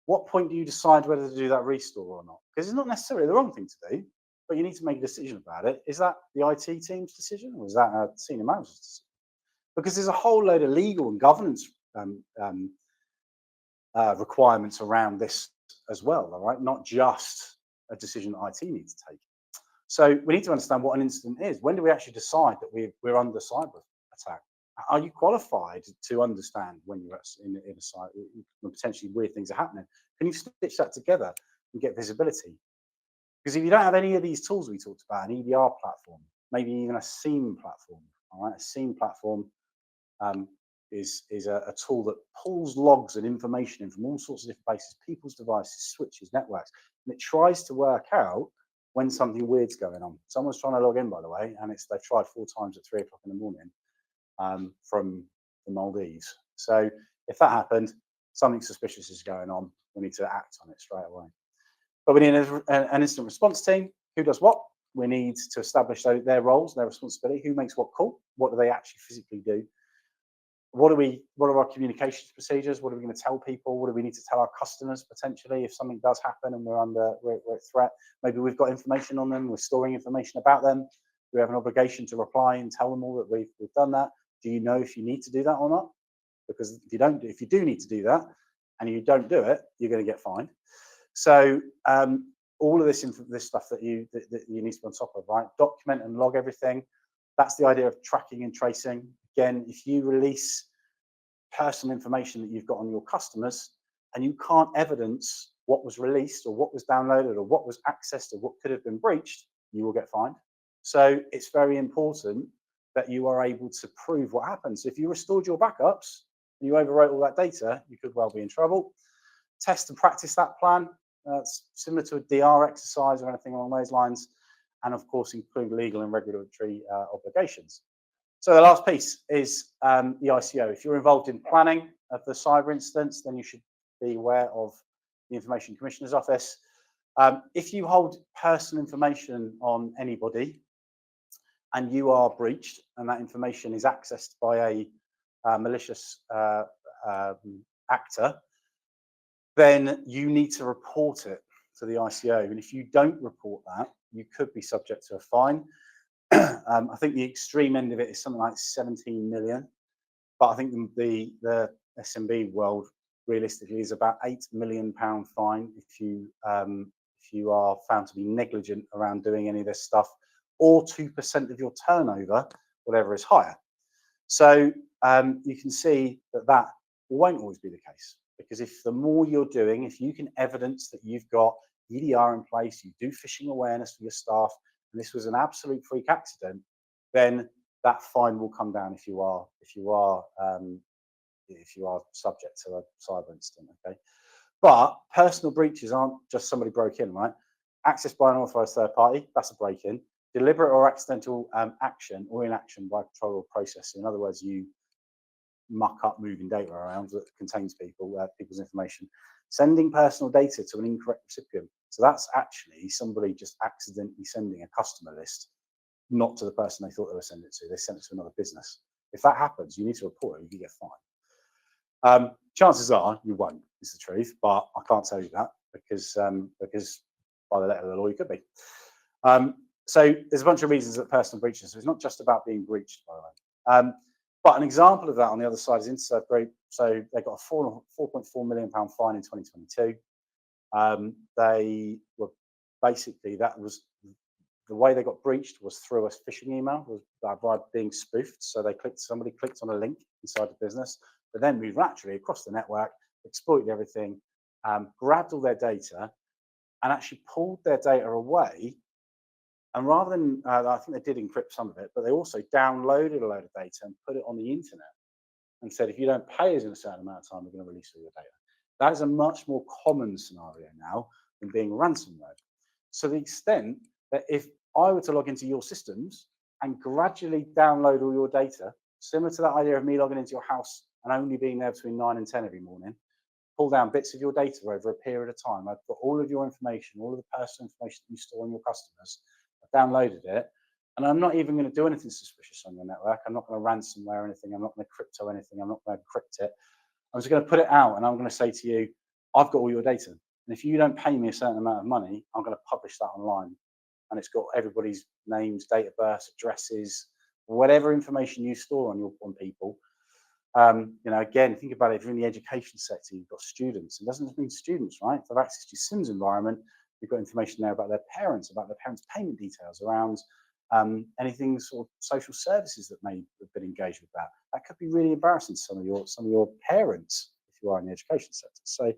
What point do you decide whether to do that restore or not? Because it's not necessarily the wrong thing to do, but you need to make a decision about it. Is that the IT team's decision, or is that a senior manager's decision? Because there's a whole load of legal and governance requirements around this as well, all right? Not just a decision that IT needs to take. So we need to understand what an incident is. When do we actually decide that we're under cyber attack? Are you qualified to understand when you're in a site when potentially weird things are happening? Can you stitch that together and get visibility? Because if you don't have any of these tools we talked about, an EDR platform, maybe even a SIEM platform, all right? A SIEM platform is a tool that pulls logs and information in from all sorts of different places, people's devices, switches, networks, and it tries to work out when something weird's going on. Someone's trying to log in, by the way, and they've tried 4 times at 3 o'clock in the morning from the Maldives. So if that happened, something suspicious is going on. We need to act on it straight away. But we need an incident response team. Who does what? We need to establish their roles, their responsibility. Who makes what call? What do they actually physically do? What are our communications procedures? What are we going to tell people? What do we need to tell our customers potentially if something does happen and we're at threat? Maybe we've got information on them. We're storing information about them. We have an obligation to reply and tell them all that we've done that. Do you know if you need to do that or not? Because if you do need to do that and you don't do it, you're going to get fined. So all of this stuff that you need to be on top of, right? Document and log everything. That's the idea of tracking and tracing. Again, if you release personal information that you've got on your customers and you can't evidence what was released or what was downloaded or what was accessed or what could have been breached, you will get fined. So it's very important that you are able to prove what happens. If you restored your backups and you overwrote all that data, you could well be in trouble. Test and practice that plan. It's similar to a DR exercise or anything along those lines. And of course, include legal and regulatory obligations. So the last piece is the ICO. If you're involved in planning of the cyber incidents, then you should be aware of the Information Commissioner's Office. If you hold personal information on anybody and you are breached and that information is accessed by a malicious actor, then you need to report it to the ICO. And if you don't report that, you could be subject to a fine. I think the extreme end of it is something like 17 million, but I think the SMB world realistically is about £8 million fine if you are found to be negligent around doing any of this stuff, or 2% of your turnover, whatever is higher. So you can see that won't always be the case, because if the more you're doing, if you can evidence that you've got EDR in place, you do phishing awareness for your staff, and this was an absolute freak accident, then that fine will come down if you are subject to a cyber incident. Okay, but personal breaches aren't just somebody broke in, right? Access by an authorized third party, that's a break-in. Deliberate or accidental action or inaction by control or process. In other words, you muck up moving data around that contains people's information. Sending personal data to an incorrect recipient. So that's actually somebody just accidentally sending a customer list, not to the person they thought they were sending it to. They sent it to another business. If that happens, you need to report it. You can get fined. Chances are you won't, is the truth, but I can't tell you that because by the letter of the law you could be. So there's a bunch of reasons that personal breaches. So it's not just about being breached, by the way. But an example of that on the other side is Interserve Group. So they got a £4.4 million fine in 2022. They were basically, that was the way they got breached was through a phishing email, was by being spoofed. So somebody clicked on a link inside the business, but then moved laterally across the network, exploited everything, grabbed all their data, and actually pulled their data away. And rather than, I think they did encrypt some of it, but they also downloaded a load of data and put it on the internet and said, if you don't pay us in a certain amount of time, we're going to release all your data. That is a much more common scenario now than being ransomware. So the extent that if I were to log into your systems and gradually download all your data, similar to that idea of me logging into your house and only being there between 9 and 10 every morning, pull down bits of your data over a period of time. I've got all of your information, all of the personal information that you store on your customers. I've downloaded it, and I'm not even going to do anything suspicious on your network. I'm not going to ransomware anything. I'm not going to crypto anything. I'm not going to encrypt it. I'm just going to put it out, and I'm going to say to you, I've got all your data. And if you don't pay me a certain amount of money, I'm going to publish that online. And it's got everybody's names, date of birth, addresses, whatever information you store on people. Again, think about it. If you're in the education sector, you've got students. It doesn't just mean students, right? If they have access to your SIMS environment, you've got information there about their parents payment details, around anything sort of social services that may have been engaged with that. That could be really embarrassing to some of your parents if you are in the education sector. So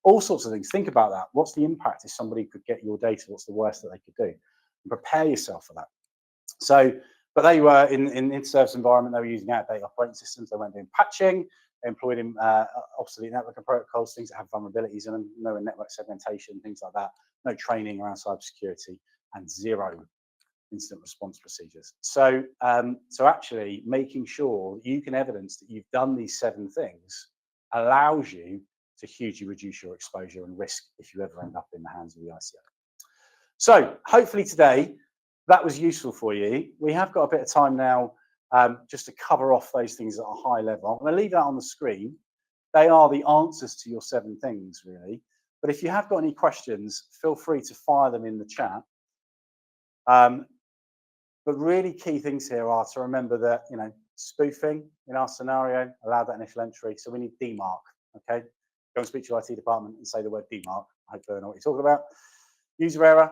all sorts of things. Think about that. What's the impact if somebody could get your data? What's the worst that they could do? And prepare yourself for that. So, but they were in Interserve's environment. They were using out-of-date operating systems. They weren't doing patching. They employed obsolete networking protocols, things that have vulnerabilities in them, no network segmentation, things like that. No training around cybersecurity, and zero incident response procedures. So, so actually making sure that you can evidence that you've done these 7 things allows you to hugely reduce your exposure and risk if you ever end up in the hands of the ICO. So hopefully today that was useful for you. We have got a bit of time now just to cover off those things at a high level. I'm going to leave that on the screen. They are the answers to your 7 things, really. But if you have got any questions, feel free to fire them in the chat. But really key things here are to remember that, spoofing in our scenario allowed that initial entry. So we need DMARC, okay? Go and speak to your IT department and say the word DMARC. I hope they know what you're talking about. User error.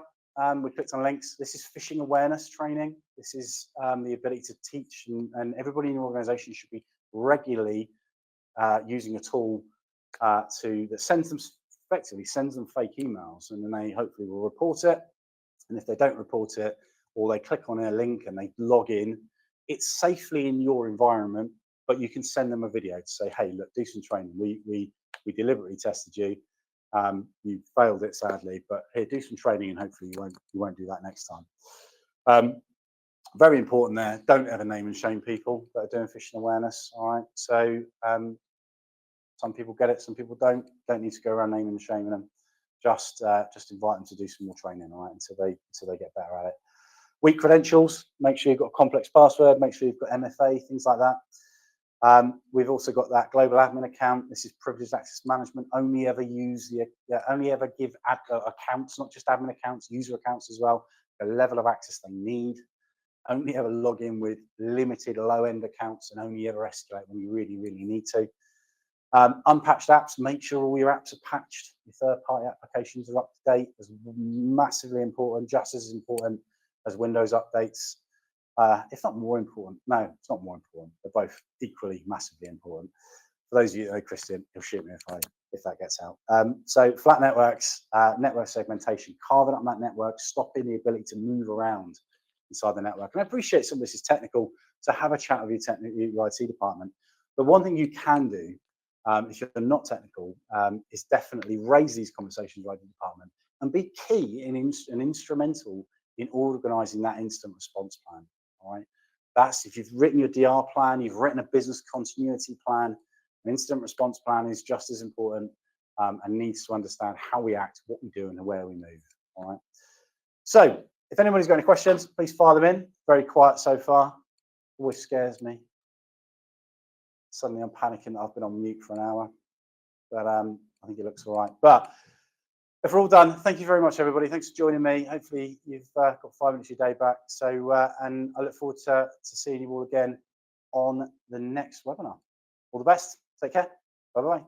We clicked on links. This is phishing awareness training. This is the ability to teach, and everybody in your organization should be regularly using a tool that effectively sends them fake emails, and then they hopefully will report it. And if they don't report it, or they click on a link and they log in, it's safely in your environment, but you can send them a video to say, hey, look, do some training. We deliberately tested you. You failed it sadly, but here, do some training, and hopefully you won't do that next time. Very important there. Don't ever name and shame people that are doing phishing awareness. All right. So some people get it, some people don't. Don't need to go around naming and shaming them. Just invite them to do some more training, all right, until they get better at it. Weak credentials. Make sure you've got a complex password. Make sure you've got MFA, things like that. We've also got that global admin account. This is privileged access management. Only ever give accounts, not just admin accounts, user accounts as well, the level of access they need. Only ever log in with limited low-end accounts, and only ever escalate when you really, really need to. Unpatched apps. Make sure all your apps are patched. Your third-party applications are up to date. Is massively important, just as important as Windows updates. If not more important. No, it's not more important. They're both equally massively important. For those of you that know Christian, he'll shoot me if that gets out. So flat networks, network segmentation, carving up that network, stopping the ability to move around inside the network. And I appreciate some of this is technical, so have a chat with your IT department. But one thing you can do, if you're not technical, is definitely raise these conversations with the IT department and be key and instrumental in organising that incident response plan. All right, that's if you've written your DR plan, you've written a business continuity plan. An incident response plan is just as important and needs to understand how we act, what we do, and where we move. All right. So, if anybody's got any questions, please fire them in. Very quiet so far. Always scares me. Suddenly, I'm panicking that I've been on mute for an hour, but I think it looks all right. But If we're all done, thank you very much, everybody. Thanks for joining me. Hopefully you've got 5 minutes of your day back. So, and I look forward to seeing you all again on the next webinar. All the best. Take care. Bye-bye.